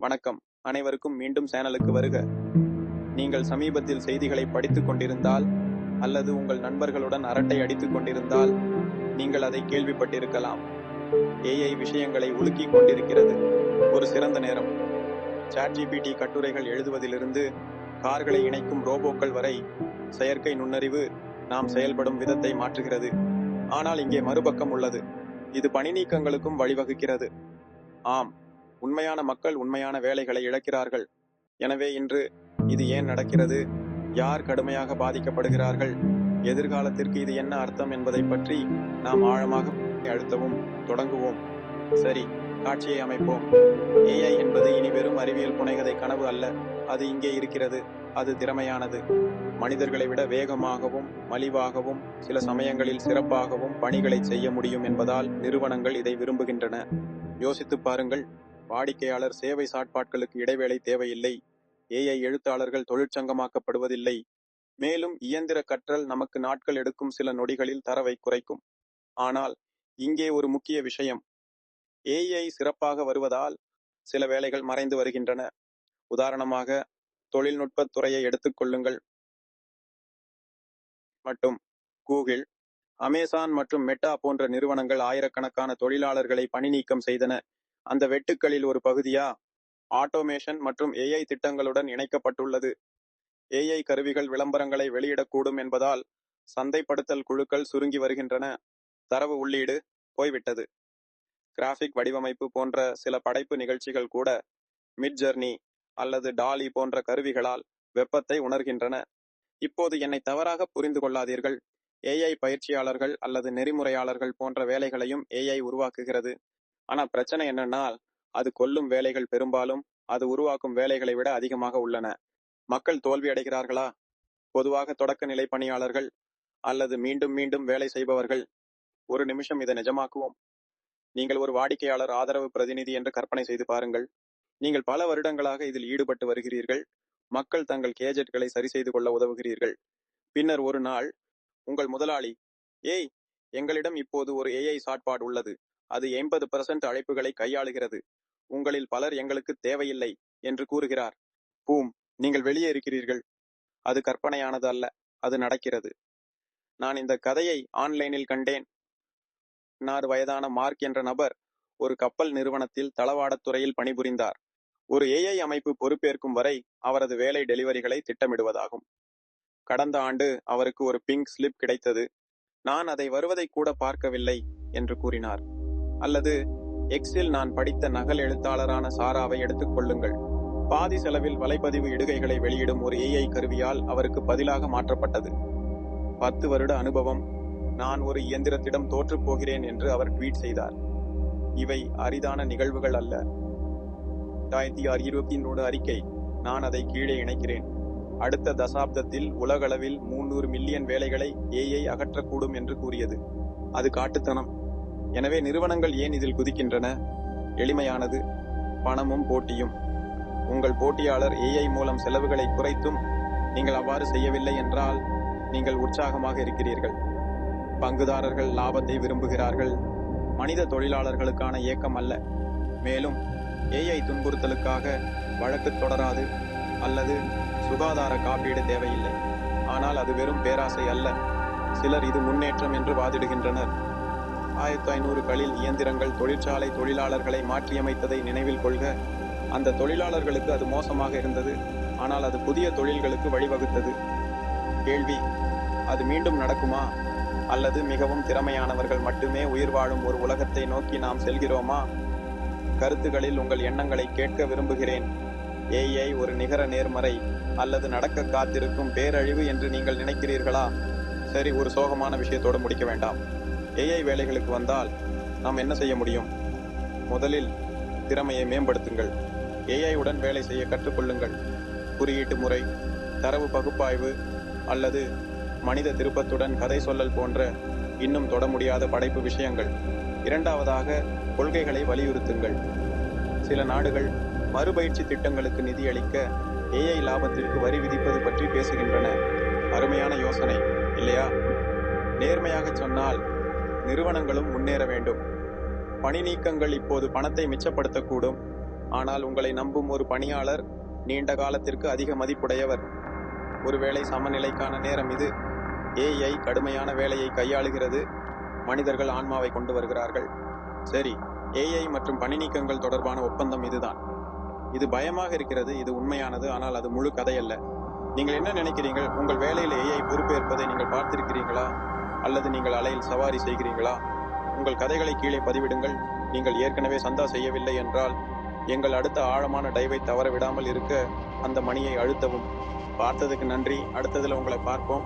வணக்கம். அனைவருக்கும் மீண்டும் சேனலுக்கு வருக. நீங்கள் சமீபத்தில் செய்திகளை படித்துக் கொண்டிருந்தால் அல்லது உங்கள் நண்பர்களுடன் அரட்டை அடித்துக் கொண்டிருந்தால் நீங்கள் அதை கேள்விப்பட்டிருக்கலாம். ஏஐ விஷயங்களை உலுக்கிக் கொண்டிருக்கிறது. ஒரு சிறந்த நேரம். ChatGPT கட்டுரைகள் எழுதுவதிலிருந்து கார்களை இணைக்கும் ரோபோக்கள் வரை செயற்கை நுண்ணறிவு நாம் செயல்படும் விதத்தை மாற்றுகிறது. ஆனால் இங்கே மறுபக்கம் உள்ளது. இது பணி நீக்கங்களுக்கும் வழிவகுக்கிறது. ஆம், உண்மையான மக்கள் உண்மையான வேலைகளை இழக்கிறார்கள். எனவே இன்று இது ஏன் நடக்கிறது, யார் கடுமையாக பாதிக்கப்படுகிறார்கள், எதிர்காலத்திற்கு இது என்ன அர்த்தம் என்பதை பற்றி நாம் ஆழமாக அழுத்தவும் தொடங்குவோம். சரி, காட்சியை அமைப்போம். ஏஐ என்பது இனி வெறும் அறிவியல் புனைகதை கனவு அல்ல. அது இங்கே இருக்கிறது. அது திறமையானது. மனிதர்களை விட வேகமாகவும் மலிவாகவும் சில சமயங்களில் சிறப்பாகவும் பணிகளை செய்ய முடியும் என்பதால் நிறுவனங்கள் இதை விரும்புகின்றன. யோசித்து பாருங்கள். வாடிக்கையாளர் சேவை சாட்பாட்களுக்கு இடைவேளை தேவையில்லை. ஏஐ எழுத்தாளர்கள் தொழிற்சங்கமாக்கப்படுவதில்லை. மேலும் இயந்திர கற்றல் நமக்கு நாட்கள் எடுக்கும் சில நொடிகளில் தரவை குறைக்கும். ஆனால் இங்கே ஒரு முக்கிய விஷயம். ஏஐ சிறப்பாக வருவதால் சில வேலைகள் மறைந்து வருகின்றன. உதாரணமாக, தொழில்நுட்பத் துறையை எடுத்துக்கொள்ளுங்கள். மட்டும் கூகிள், அமேசான் மற்றும் மெட்டா போன்ற நிறுவனங்கள் ஆயிரக்கணக்கான தொழிலாளர்களை பணி நீக்கம் செய்தன. அந்த வெட்டுக்களில் ஒரு பகுதியா ஆட்டோமேஷன் மற்றும் ஏஐ திட்டங்களுடன் இணைக்கப்பட்டுள்ளது. ஏஐ கருவிகள் விளம்பரங்களை வெளியிடக்கூடும் என்பதால் சந்தைப்படுத்தல் குழுக்கள் சுருங்கி வருகின்றன. தரவு உள்ளீடு போய்விட்டது. கிராஃபிக் வடிவமைப்பு போன்ற சில படைப்பு நிகழ்ச்சிகள் கூட மிட்ஜர்னி அல்லது டாலி போன்ற கருவிகளால் வெப்பத்தை உணர்கின்றன. இப்போது என்னை தவறாக புரிந்து கொள்ளாதீர்கள். ஏஐ பயிற்சியாளர்கள் அல்லது நெறிமுறையாளர்கள் போன்ற வேலைகளையும் ஏஐ உருவாக்குகிறது. ஆனா பிரச்சனை என்னன்னா, அது கொல்லும் வேலைகள் பெரும்பாலும் அது உருவாக்கும் வேலைகளை விட அதிகமாக உள்ளன. மக்கள் தோல்வி அடைகிறார்களா? பொதுவாக தொடக்க நிலை பணியாளர்கள் அல்லது மீண்டும் மீண்டும் வேலை செய்பவர்கள். ஒரு நிமிஷம் இதை நிஜமாக்குவோம். நீங்கள் ஒரு வாடிக்கையாளர் ஆதரவு பிரதிநிதி என்று கற்பனை செய்து பாருங்கள். நீங்கள் பல வருடங்களாக இதில் ஈடுபட்டு வருகிறீர்கள். மக்கள் தங்கள் கேஜெட்களை சரி செய்து கொள்ள உதவுகிறீர்கள். பின்னர் ஒரு நாள் உங்கள் முதலாளி, ஏய், எங்களிடம் இப்போது ஒரு ஏஐ சாட்பாட் உள்ளது. அது 80% அழைப்புகளை கையாளுகிறது. உங்களில் பலர் எங்களுக்கு தேவையில்லை என்று கூறுகிறார். பூம், நீங்கள் வெளியே இருக்கிறீர்கள். அது கற்பனையானது அல்ல, அது நடக்கிறது. நான் இந்த கதையை ஆன்லைனில் கண்டேன். 16 வயதான மார்க் என்ற நபர் ஒரு கப்பல் நிறுவனத்தில் தளவாடத் துறையில் பணிபுரிந்தார். ஒரு ஏஐ அமைப்பு பொறுப்பேற்கும் வரை அவரது வேலை டெலிவரிகளை திட்டமிடுவதாகும். கடந்த ஆண்டு அவருக்கு ஒரு பிங்க் ஸ்லிப் கிடைத்தது. நான் அதை வருவதை கூட பார்க்கவில்லை என்று கூறினார். அல்லது எக்ஸில் நான் படித்த நகல் எழுத்தாளரான சாராவை எடுத்துக் கொள்ளுங்கள். பாதி செலவில் வலைப்பதிவு இடுகைகளை வெளியிடும் ஒரு ஏஐ கருவியால் அவருக்கு பதிலாக மாற்றப்பட்டது. 10 வருட அனுபவம். நான் ஒரு இயந்திரத்திடம் தோற்றுப் போகிறேன் என்று அவர் ட்வீட் செய்தார். இவை அரிதான நிகழ்வுகள் அல்ல. 2023 அறிக்கை. நான் அதை கீழே இணைக்கிறேன். அடுத்த தசாப்தத்தில் உலகளவில் 300 மில்லியன் வேலைகளை ஏஐ அகற்றக்கூடும் என்று கூறியது. அது காட்டுத்தனம். எனவே நிறுவனங்கள் ஏன் இதில் குதிக்கின்றன? எளிமையானது, பணமும் போட்டியும். உங்கள் போட்டியாளர் ஏஐ மூலம் செலவுகளை குறைத்தும் நீங்கள் அவ்வாறு செய்யவில்லை என்றால் நீங்கள் உற்சாகமாக இருக்கிறீர்கள். பங்குதாரர்கள் லாபத்தை விரும்புகிறார்கள், மனித தொழிலாளர்களுக்கான இயக்கம் அல்ல. மேலும் ஏஐ துன்புறுத்தலுக்காக வழக்கு தொடராது அல்லது சுகாதார காப்பீடு தேவையில்லை. ஆனால் அது வெறும் பேராசை அல்ல. சிலர் இது முன்னேற்றம் என்று வாதிடுகின்றனர். 1500களில் இயந்திரங்கள் தொழிற்சாலை தொழிலாளர்களை மாற்றியமைத்ததை நினைவில் கொள்க. அந்த தொழிலாளர்களுக்கு அது மோசமாக இருந்தது, ஆனால் அது புதிய தொழில்களுக்கு வழிவகுத்தது. கேள்வி, அது மீண்டும் நடக்குமா? அல்லது மிகவும் திறமையானவர்கள் மட்டுமே உயிர் வாழும் ஒரு உலகத்தை நோக்கி நாம் செல்கிறோமா? கருத்துகளில் உங்கள் எண்ணங்களை கேட்க விரும்புகிறேன். ஏஐ ஒரு நிகர நேர்மறை அல்லது நடக்க காத்திருக்கும் பேரழிவு என்று நீங்கள் நினைக்கிறீர்களா? சரி, ஒரு சோகமான விஷயத்தோடு முடிக்க வேண்டாம். ஏஐ வேலைகளுக்கு வந்தால் நாம் என்ன செய்ய முடியும்? முதலில் திறமையை மேம்படுத்துங்கள். ஏஐ உடன் வேலை செய்ய கற்றுக்கொள்ளுங்கள். குறியீட்டு முறை, தரவு பகுப்பாய்வு அல்லது மனித திருப்பத்துடன் கதை சொல்லல் போன்ற இன்னும் தொட முடியாத படைப்பு விஷயங்கள். இரண்டாவதாக, கொள்கைகளை வலியுறுத்துங்கள். சில நாடுகள் மறுபயிற்சி திட்டங்களுக்கு நிதியளிக்க ஏஐ லாபத்திற்கு வரி விதிப்பது பற்றி பேசுகின்றன. அருமையான யோசனை, இல்லையா? நேர்மையாக சொன்னால் நிறுவனங்களும் முன்னேற வேண்டும். பணி நீக்கங்கள் இப்போது பணத்தை மிச்சப்படுத்தக்கூடும். ஆனால் உங்களை நம்பும் ஒரு பணியாளர் நீண்ட காலத்திற்கு அதிக மதிப்புடையவர். ஒருவேளை சமநிலைக்கான நேரம் இது. ஏஐ கடுமையான வேலையை கையாளுகிறது, மனிதர்கள் ஆன்மாவை கொண்டு வருகிறார்கள். சரி, ஏஐ மற்றும் பணி நீக்கங்கள் தொடர்பான ஒப்பந்தம் இதுதான். இது பயமாக இருக்கிறது, இது உண்மையானது, ஆனால் அது முழு கதையல்ல. நீங்கள் என்ன நினைக்கிறீர்கள்? உங்கள் வேலையில் ஏஐ பொறுப்பேற்பதை நீங்கள் பார்த்திருக்கிறீர்களா? அல்லது நீங்கள் அலையில் சவாரி செய்கிறீங்களா? உங்கள் கதைகளை கீழே பதிவிடுங்கள். நீங்கள் ஏற்கனவே சந்தா செய்யவில்லை என்றால் எங்கள் அடுத்த ஆழமான டைவை தவற விடாமல் இருக்க அந்த மணியை அழுத்தவும். பார்த்ததுக்கு நன்றி. அடுத்ததுல உங்களை பார்ப்போம்.